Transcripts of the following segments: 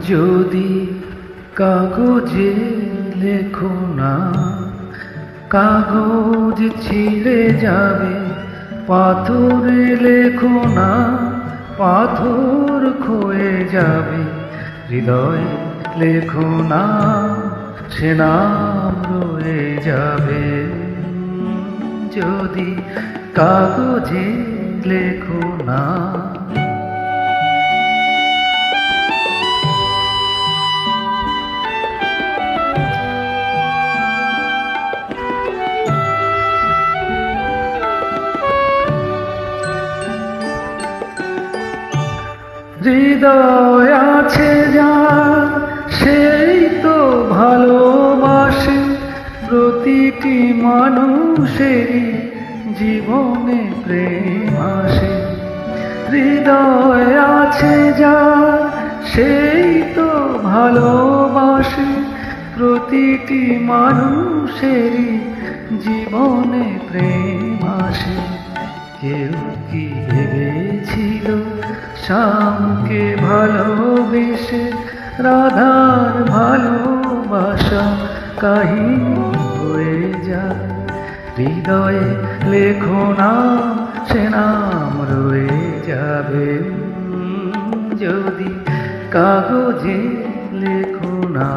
যদি কাগজে লেখো না, কাগজ ছিঁড়ে যাবে। পাথরে লেখো না, পাথর ক্ষয়ে যাবে। হৃদয়ে লেখো না, সে নাম রয়ে যাবে। যদি কাগজে লেখো না। হৃদয় আছে যার, সেই তো ভালোবাসে। প্রতিটি মানুষেরই জীবনে প্রেম আসে। হৃদয় আছে যার, সেই তো ভালোবাসে। প্রতিটি মানুষেরই জীবনে প্রেম আসে। কেউ কি ভেবেছিল শ্যামকে ভালোবেসে রাধার ভালোবাসা কাহিনী হয়ে যায়? হৃদয়ে লেখো না, সে নাম রয়ে যাবে। যদি কাগজে লেখো না।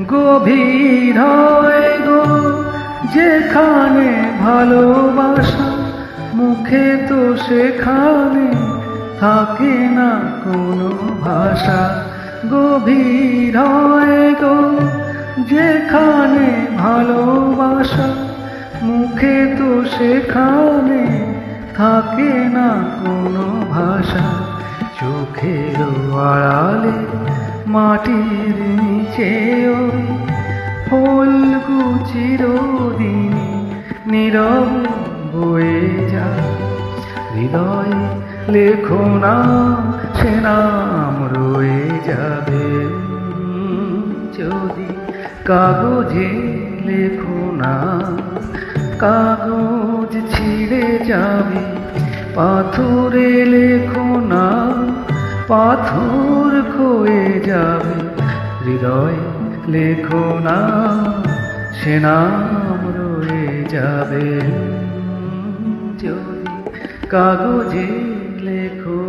গভীর হয় গো যেখানে ভালোবাসা, মুখে তো সেখানে থাকে না কোনো ভাষা। গভীর হয় গো যেখানে ভালোবাসা, মুখে তো সেখানে থাকে না কোনো ভাষা। চোখের আড়ালে মাটির নিচে ওই ফলগু চিরদিনই নীরব বয়ে যায়। হৃদয়ে লেখো না, সে নাম রয়ে যাবে। যদি কাগজে লেখো না। কাগজ ছিঁড়ে যাবে। পাথরে লেখো না, পাথর ক্ষয়ে যাবে। হৃদয় লেখো না, সে নাম রয়ে যাবে। যদি কাগজে লেখো